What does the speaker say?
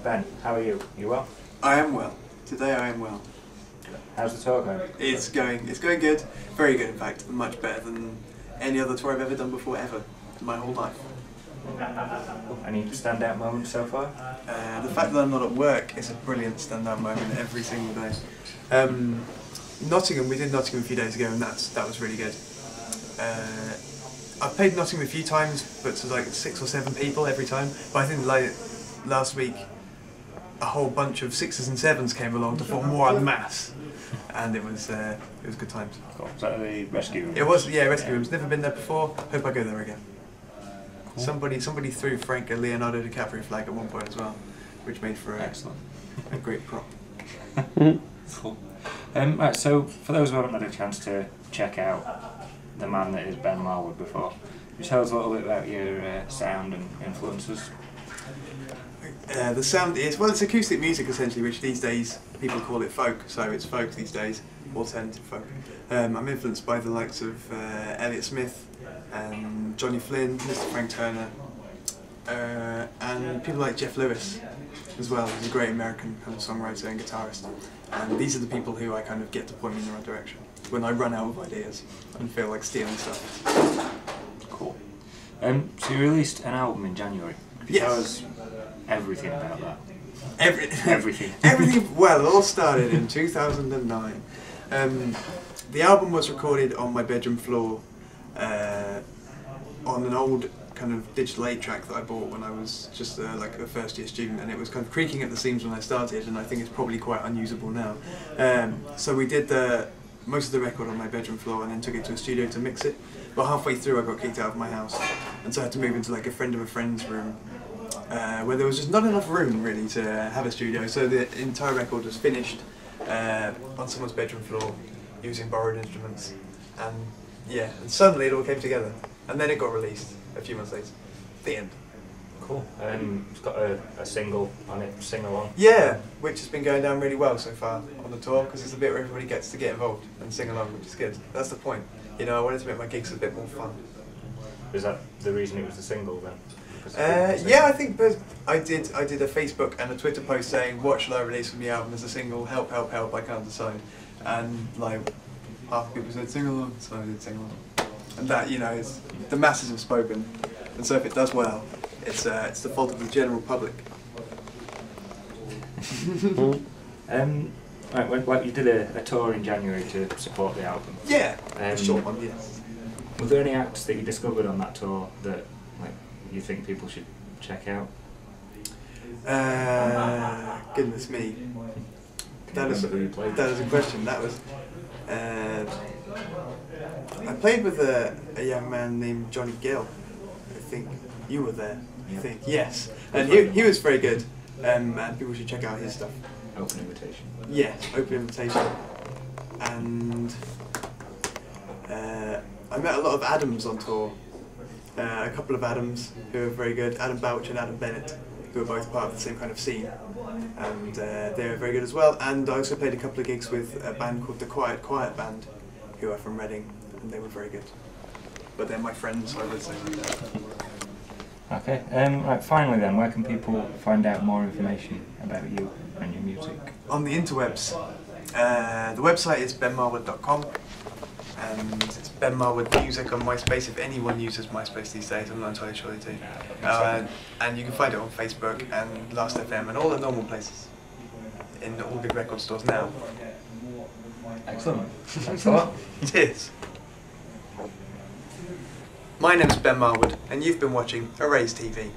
Ben, how are you? You well? I am well. Today I am well. How's the tour going? It's going good. Very good, in fact. Much better than any other tour I've ever done before, ever, in my whole life. Any standout moments so far? The fact that I'm not at work is a brilliant standout moment every single day. Nottingham, we did Nottingham a few days ago, and that was really good. I've played Nottingham a few times, but to like 6 or 7 people every time. But I think like last week, a whole bunch of 6s and 7s came along to form more en masse, and it was good times. Cool. Was that the rescue room? It was, yeah, rescue rooms. Never been there before. Hope I go there again. Cool. Somebody threw Frank a Leonardo DiCaprio flag at one point as well, which made for a great prop. Cool. Right, so for those who haven't had a chance to check out the man that is Ben Marwood before, just tell us a little bit about your sound and influences. The sound is, well, it's acoustic music essentially, which these days people call it folk, so it's folk these days, alternative folk. I'm influenced by the likes of Elliott Smith and Johnny Flynn, Mr. Frank Turner, and people like Jeff Lewis as well, who's a great American kind of songwriter and guitarist. And these are the people who I kind of get to point me in the right direction when I run out of ideas and feel like stealing stuff. Cool. So you released an album in January. Could you tell us everything about that? Everything. Everything. Well, it all started in 2009. The album was recorded on my bedroom floor on an old kind of digital 8-track that I bought when I was just like a first-year student, and it was kind of creaking at the seams when I started, and I think it's probably quite unusable now. So we did most of the record on my bedroom floor and then took it to a studio to mix it. But halfway through I got kicked out of my house, and so I had to move into like a friend of a friend's room, where there was just not enough room really to have a studio, so the entire record was finished on someone's bedroom floor using borrowed instruments, and yeah, and suddenly it all came together, and then it got released a few months later. The end. Cool. It's got a single on it, Sing Along. Yeah, which has been going down really well so far on the tour, because it's a bit where everybody gets to get involved and sing along, which is good. That's the point. You know, I wanted to make my gigs a bit more fun. Is that the reason it was the single then? Yeah, I think I did a Facebook and a Twitter post saying, what shall I release from the album as a single? Help, help, help, I can't decide. And like half the people said sing along, so I did sing along. And that, you know, is the masses have spoken, and so if it does well, it's the fault of the general public. Right, well, you did a tour in January to support the album. Yeah, a short one, yes. Were there any acts that you discovered on that tour that you think people should check out? Goodness me. That is a question. That was. I played with a young man named Johnny Gill. I think you were there. I think yes, and he was very good. And people should check out his stuff. Open invitation. Yeah, open invitation. And I met a lot of Adams on tour. A couple of Adams who are very good. Adam Bouch and Adam Bennett, who are both part of the same kind of scene, and they were very good as well. And I also played a couple of gigs with a band called the Quiet Quiet Band, who are from Reading, and they were very good. But they're my friends, so I would say. Okay. Right. Finally, then, where can people find out more information about you and your music? On the interwebs. The website is benmarwood.com. And it's Ben Marwood Music on MySpace, if anyone uses MySpace these days. I'm not entirely sure they do. And you can find it on Facebook and Last.fm and all the normal places in all big record stores now. Excellent. Thanks a lot. Cheers. My name's Ben Marwood, and you've been watching EraseTV.